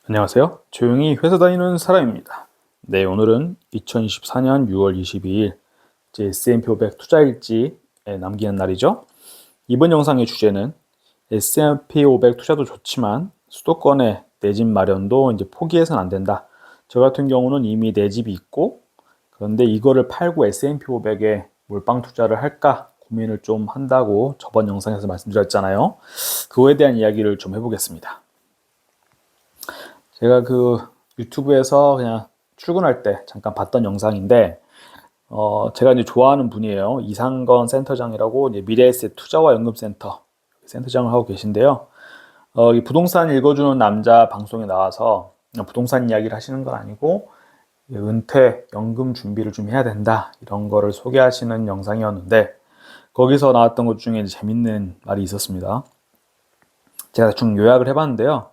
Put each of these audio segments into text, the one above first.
안녕하세요. 조용히 회사 다니는 사람입니다. 네, 오늘은 2024년 6월 22일 제 S&P 500 투자일지에 남기는 날이죠. 이번 영상의 주제는 S&P 500 투자도 좋지만 수도권의 내 집 마련도 이제 포기해서는 안 된다. 저 같은 경우는 이미 내 집이 있고 그런데 이거를 팔고 S&P 500에 몰빵 투자를 할까 고민을 좀 한다고 저번 영상에서 말씀드렸잖아요. 그거에 대한 이야기를 좀 해보겠습니다. 제가 그 유튜브에서 그냥 출근할 때 잠깐 봤던 영상인데, 제가 이제 좋아하는 분이에요. 이상건 센터장이라고 이제 미래에셋 투자와 연금센터 센터장을 하고 계신데요. 이 부동산 읽어주는 남자 방송에 나와서 그냥 부동산 이야기를 하시는 건 아니고 은퇴 연금 준비를 좀 해야 된다 이런 거를 소개하시는 영상이었는데 거기서 나왔던 것 중에 이제 재밌는 말이 있었습니다. 제가 좀 요약을 해봤는데요.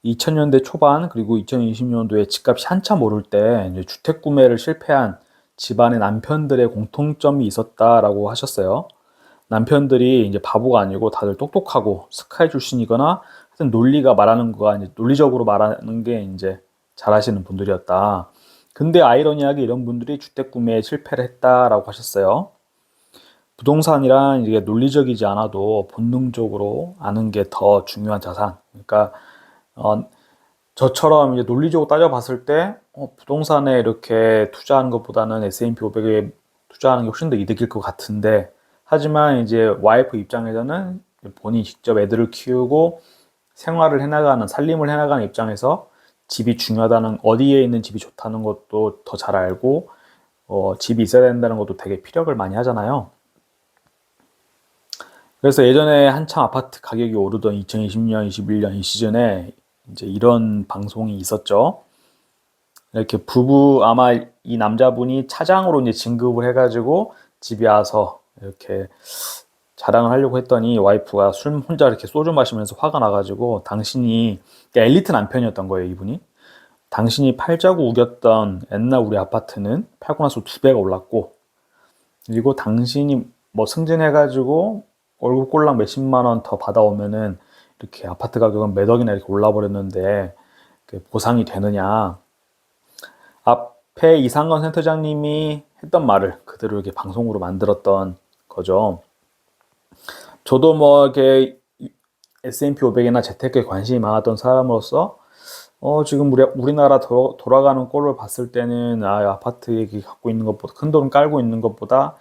2000년대 초반 그리고 2020년도에 집값이 한참 오를 때 이제 주택 구매를 실패한 집안의 남편들의 공통점이 있었다라고 하셨어요. 남편들이 이제 바보가 아니고 다들 똑똑하고 스카이 출신이거나 하여튼 논리가 말하는 거가 이제 논리적으로 말하는 게 이제 잘하시는 분들이었다. 근데 아이러니하게 이런 분들이 주택 구매에 실패를 했다라고 하셨어요. 부동산이란 이게 논리적이지 않아도 본능적으로 아는 게 더 중요한 자산. 그러니까 어, 저처럼 이제 논리적으로 따져봤을 때 부동산에 이렇게 투자하는 것보다는 S&P 500에 투자하는 게 훨씬 더 이득일 것 같은데 하지만 이제 와이프 입장에서는 본인이 직접 애들을 키우고 생활을 해나가는 살림을 해나가는 입장에서 집이 중요하다는 어디에 있는 집이 좋다는 것도 더 잘 알고 집이 있어야 된다는 것도 되게 피력을 많이 하잖아요. 그래서 예전에 한참 아파트 가격이 오르던 2020년, 21년 이 시즌에 이제 이런 방송이 있었죠. 이렇게 부부 아마 이 남자분이 차장으로 이제 진급을 해가지고 집에 와서 이렇게 자랑을 하려고 했더니 와이프가 술 혼자 이렇게 소주 마시면서 화가 나가지고 당신이 그러니까 엘리트 남편이었던 거예요, 이분이. 당신이 팔자고 우겼던 옛날 우리 아파트는 팔고 나서 2배가 올랐고 그리고 당신이 뭐 승진해가지고 월급 꼴랑 몇십만 원 더 받아오면은 이렇게 아파트 가격은 몇 억이나 이렇게 올라버렸는데 보상이 되느냐. 앞에 이상건 센터장님이 했던 말을 그대로 이렇게 방송으로 만들었던 거죠. 저도 뭐 이렇게 S&P 500이나 재테크에 관심이 많았던 사람으로서 지금 우리나라 돌아가는 꼴을 봤을 때는 아파트 얘기 갖고 있는 것보다 큰 돈 깔고 있는 것보다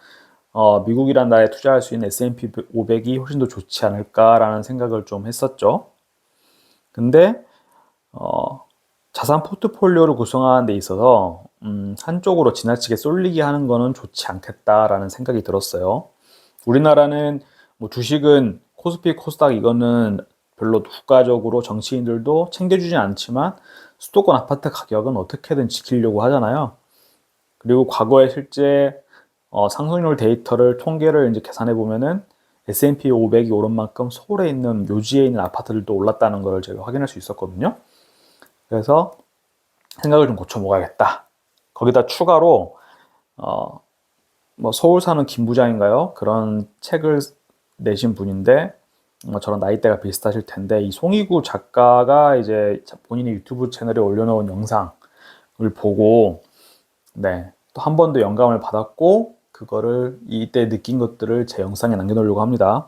미국이란 나라에 투자할 수 있는 S&P 500이 훨씬 더 좋지 않을까라는 생각을 좀 했었죠. 근데 자산 포트폴리오를 구성하는 데 있어서 한쪽으로 지나치게 쏠리게 하는 거는 좋지 않겠다라는 생각이 들었어요. 우리나라는 뭐 주식은 코스피, 코스닥 이거는 별로 국가적으로 정치인들도 챙겨주진 않지만 수도권 아파트 가격은 어떻게든 지키려고 하잖아요. 그리고 과거에 실제 상승률 데이터를 통계를 이제 계산해 보면은 S&P 500이 오른 만큼 서울에 있는 묘지에 있는 아파트들도 올랐다는 걸 제가 확인할 수 있었거든요. 그래서 생각을 좀 고쳐 먹어야겠다. 거기다 추가로 뭐 서울 사는 김 부장인가요? 그런 책을 내신 분인데 저랑 나이대가 비슷하실 텐데 이 송이구 작가가 이제 본인의 유튜브 채널에 올려놓은 영상을 보고 네, 또 한 번 더 영감을 받았고 그거를 이때 느낀 것들을 제 영상에 남겨놓으려고 합니다.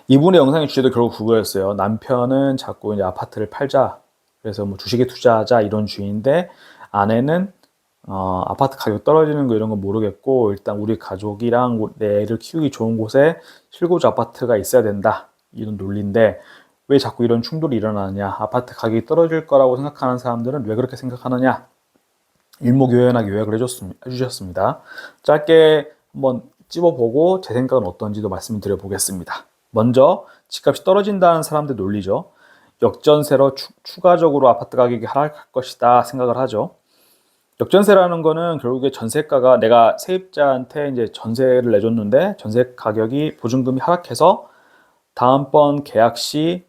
이분의 영상의 주제도 결국 그거였어요. 남편은 자꾸 이제 아파트를 팔자. 그래서 뭐 주식에 투자하자 이런 주의인데 아내는 아파트 가격 떨어지는 거 이런 거 모르겠고 일단 우리 가족이랑 내 애를 키우기 좋은 곳에 실거주 아파트가 있어야 된다. 이런 논리인데 왜 자꾸 이런 충돌이 일어나느냐. 아파트 가격이 떨어질 거라고 생각하는 사람들은 왜 그렇게 생각하느냐. 일목요연하게 요약을 해주셨습니다. 짧게 한번 찝어보고 제 생각은 어떤지도 말씀을 드려보겠습니다. 먼저 집값이 떨어진다는 사람들 논리죠. 역전세로 추가적으로 아파트 가격이 하락할 것이다 생각을 하죠. 역전세라는 거는 결국에 전세가가 내가 세입자한테 이제 전세를 내줬는데 전세 가격이 보증금이 하락해서 다음번 계약 시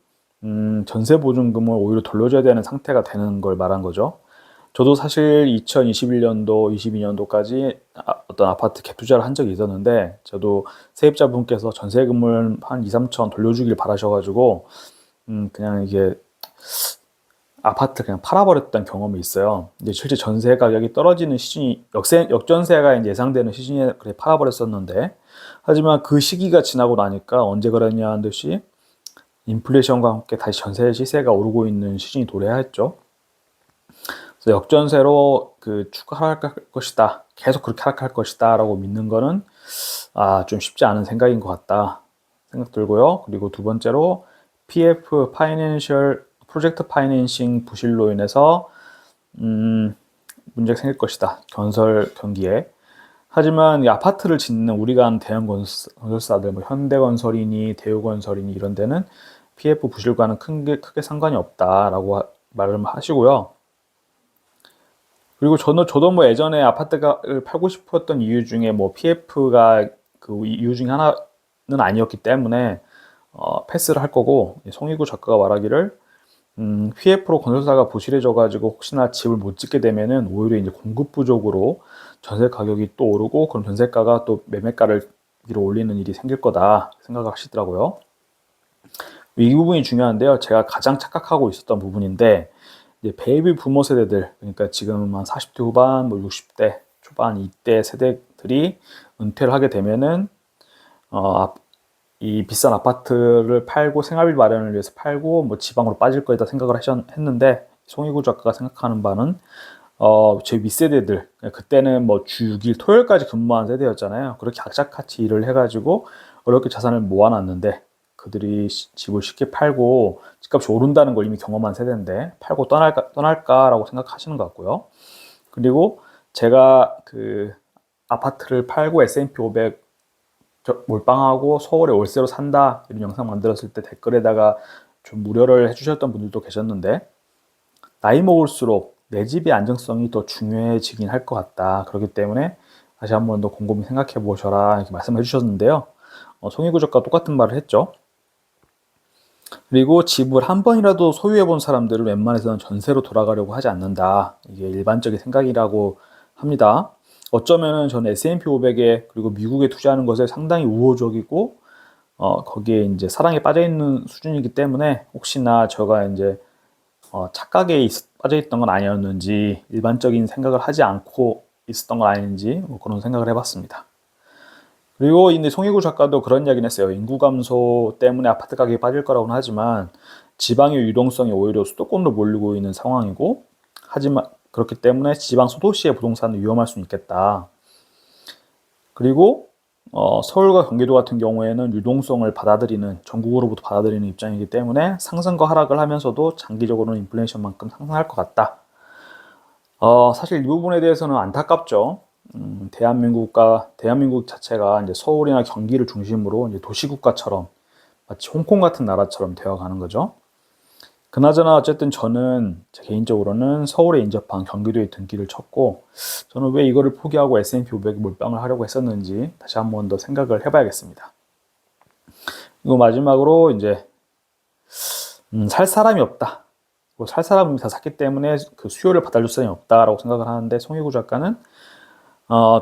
전세 보증금을 오히려 돌려줘야 되는 상태가 되는 걸 말한 거죠. 저도 사실 2021년도, 22년도까지 어떤 아파트 갭 투자를 한 적이 있었는데 저도 세입자분께서 전세금을 한 2, 3천 돌려주길 바라셔가지고 그냥 이게 아파트 그냥 팔아버렸던 경험이 있어요. 이제 실제 전세 가격이 떨어지는 시즌이 역전세가 이제 예상되는 시즌에 그래 팔아버렸었는데, 하지만 그 시기가 지나고 나니까 언제 그랬냐는 듯이 인플레이션과 함께 다시 전세 시세가 오르고 있는 시즌이 도래했죠. 그래서 역전세로 그 추가 하락할 것이다, 계속 그렇게 하락할 것이다라고 믿는 거는 좀 쉽지 않은 생각인 것 같다 생각 들고요. 그리고 두 번째로 PF 파이낸셜 프로젝트 파이낸싱 부실로 인해서 문제가 생길 것이다, 건설 경기에. 하지만 이 아파트를 짓는 우리가 아는 대형 건설사들, 뭐 현대건설이니 대우건설이니 이런 데는 PF 부실과는 크게 상관이 없다라고 말을 하시고요. 그리고 저도 뭐 예전에 아파트를 팔고 싶었던 이유 중에 뭐 PF가 그 이유 중에 하나는 아니었기 때문에 패스를 할 거고, 송희구 작가가 말하기를 PF로 건설사가 부실해져 가지고 혹시나 집을 못 짓게 되면은 오히려 이제 공급 부족으로 전세 가격이 또 오르고, 그럼 전세가가 또 매매가를 위로 올리는 일이 생길 거다 생각을 하시더라고요. 이 부분이 중요한데요. 제가 가장 착각하고 있었던 부분인데, 이제 베이비 부모 세대들, 그러니까 지금 한 40대 후반, 뭐 60대 초반 이때 세대들이 은퇴를 하게 되면은 이 비싼 아파트를 팔고 생활비 마련을 위해서 팔고 뭐 지방으로 빠질 거다 생각을 했는데, 송희구 작가가 생각하는 바는 제 윗세대들, 그때는 뭐 주 6일 토요일까지 근무한 세대였잖아요. 그렇게 악착같이 일을 해가지고 어렵게 자산을 모아놨는데, 그들이 집을 쉽게 팔고 집값이 오른다는 걸 이미 경험한 세대인데 팔고 떠날까라고 생각하시는 것 같고요. 그리고 제가 그 아파트를 팔고 S&P 500 몰빵하고 서울에 월세로 산다 이런 영상 만들었을 때 댓글에다가 좀 무료를 해주셨던 분들도 계셨는데, 나이 먹을수록 내 집의 안정성이 더 중요해지긴 할 것 같다, 그렇기 때문에 다시 한 번 더 곰곰이 생각해 보셔라 이렇게 말씀해 주셨는데요. 송희구 작가 똑같은 말을 했죠. 그리고 집을 한 번이라도 소유해 본 사람들은 웬만해서는 전세로 돌아가려고 하지 않는다, 이게 일반적인 생각이라고 합니다. 어쩌면은 저는 S&P 500에 그리고 미국에 투자하는 것에 상당히 우호적이고 거기에 이제 사랑에 빠져 있는 수준이기 때문에 혹시나 제가 이제 착각에 빠져 있던 건 아니었는지, 일반적인 생각을 하지 않고 있었던 건 아닌지 뭐 그런 생각을 해봤습니다. 그리고 이제 송희구 작가도 그런 이야기는 했어요. 인구 감소 때문에 아파트 가격이 빠질 거라고는 하지만 지방의 유동성이 오히려 수도권으로 몰리고 있는 상황이고, 하지만 그렇기 때문에 지방 소도시의 부동산은 위험할 수는 있겠다. 그리고 서울과 경기도 같은 경우에는 유동성을 받아들이는, 전국으로부터 받아들이는 입장이기 때문에 상승과 하락을 하면서도 장기적으로는 인플레이션만큼 상승할 것 같다. 사실 이 부분에 대해서는 안타깝죠. 대한민국 자체가 이제 서울이나 경기를 중심으로 이제 도시국가처럼 마치 홍콩 같은 나라처럼 되어가는 거죠. 그나저나 어쨌든 저는 제 개인적으로는 서울에 인접한 경기도에 등기를 쳤고, 저는 왜 이거를 포기하고 S&P 500 몰빵을 하려고 했었는지 다시 한 번 더 생각을 해봐야겠습니다. 그리고 마지막으로 이제 살 사람이 없다, 살 사람이 다 샀기 때문에 그 수요를 받아줄 사람이 없다라고 생각을 하는데, 송희구 작가는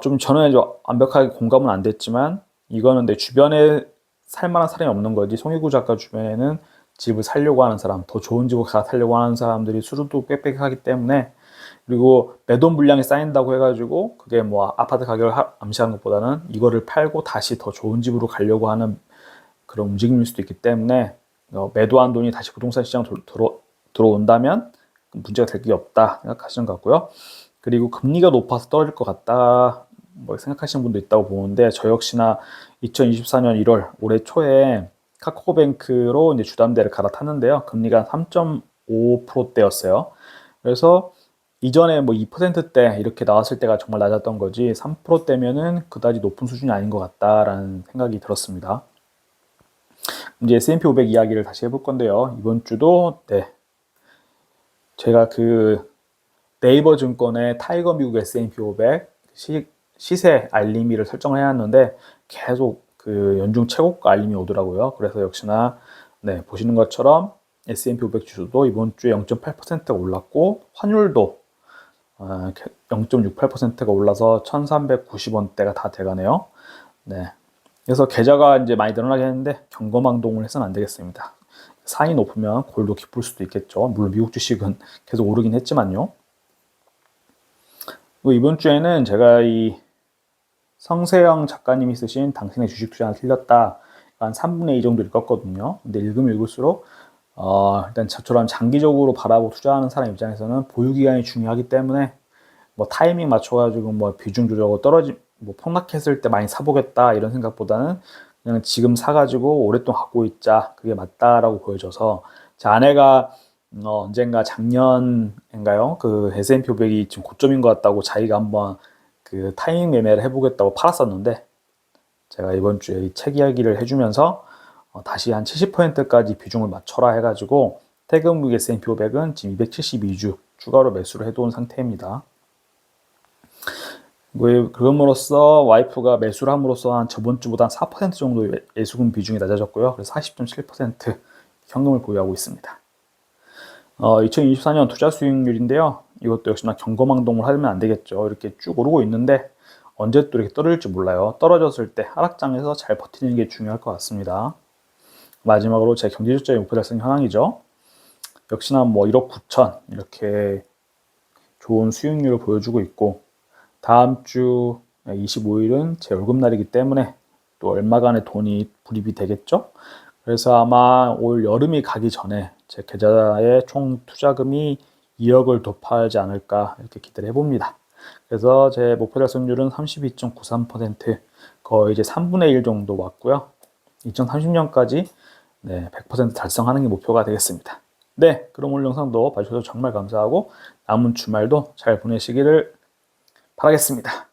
좀 저는 이제 완벽하게 공감은 안 됐지만, 이거는 내 주변에 살만한 사람이 없는 거지, 송희구 작가 주변에는 집을 살려고 하는 사람, 더 좋은 집을 살려고 하는 사람들이 수두룩 빽빽하기 때문에, 그리고 매도 물량이 쌓인다고 해가지고 그게 뭐 아파트 가격을 암시하는 것보다는 이거를 팔고 다시 더 좋은 집으로 가려고 하는 그런 움직임일 수도 있기 때문에, 매도한 돈이 다시 부동산 시장 들어온다면 문제가 될 게 없다 생각하시는 것 같고요. 그리고 금리가 높아서 떨어질 것 같다 뭐 생각하시는 분도 있다고 보는데, 저 역시나 2024년 1월 올해 초에 카카오뱅크로 이제 주담대를 갈아탔는데요. 금리가 3.5%대였어요. 그래서 이전에 뭐 2%대 이렇게 나왔을 때가 정말 낮았던 거지, 3%대면은 그다지 높은 수준이 아닌 것 같다라는 생각이 들었습니다. 이제 S&P 500 이야기를 다시 해볼 건데요. 이번 주도 제가 그 네이버 증권의 타이거 미국 S&P 500 시세 알림이를 설정을 해놨는데 계속 그 연중 최고가 알림이 오더라고요. 그래서 역시나 보시는 것처럼 S&P 500 지수도 이번 주에 0.8%가 올랐고, 환율도 0.68%가 올라서 1,390원대가 다 돼가네요. 그래서 계좌가 이제 많이 늘어나게 했는데 경거망동을 해서는 안 되겠습니다. 산이 높으면 골도 깊을 수도 있겠죠. 물론 미국 주식은 계속 오르긴 했지만요. 이번 주에는 제가 이 성세영 작가님이 쓰신 당신의 주식 투자는 틀렸다, 한 3분의 2 정도 읽었거든요. 근데 읽으면 읽을수록 일단 저처럼 장기적으로 바라보고 투자하는 사람 입장에서는 보유 기간이 중요하기 때문에 뭐 타이밍 맞춰가지고 뭐 비중 조절하고 뭐 폭락했을 때 많이 사보겠다 이런 생각보다는 그냥 지금 사가지고 오랫동안 갖고 있자, 그게 맞다라고 보여져서, 제 아내가 언젠가 작년인가요? 그 S&P 500이 지금 고점인 것 같다고 자기가 한번 그 타이밍 매매를 해보겠다고 팔았었는데, 제가 이번 주에 이 책 이야기를 해주면서 다시 한 70%까지 비중을 맞춰라 해가지고 태금국 S&P 500은 지금 272주 추가로 매수를 해놓은 상태입니다. 그럼으로써 와이프가 매수를 함으로써 한 저번 주보다 한 4% 정도 예수금 비중이 낮아졌고요. 그래서 40.7% 현금을 보유하고 있습니다. 2024년 투자 수익률인데요. 이것도 역시나 경거망동을 하면 안 되겠죠. 이렇게 쭉 오르고 있는데 언제 또 이렇게 떨어질지 몰라요. 떨어졌을 때 하락장에서 잘 버티는 게 중요할 것 같습니다. 마지막으로 제 경제적인 목표 달성 현황이죠. 역시나 뭐 1억 9천 이렇게 좋은 수익률을 보여주고 있고, 다음 주 25일은 제 월급날이기 때문에 또 얼마간의 돈이 불입이 되겠죠. 그래서 아마 올 여름이 가기 전에 제 계좌의 총 투자금이 2억을 돌파하지 않을까 이렇게 기대를 해봅니다. 그래서 제 목표 달성률은 32.93%, 거의 이제 3분의 1 정도 왔고요. 2030년까지 100% 달성하는 게 목표가 되겠습니다. 네, 그럼 오늘 영상도 봐주셔서 정말 감사하고 남은 주말도 잘 보내시기를 바라겠습니다.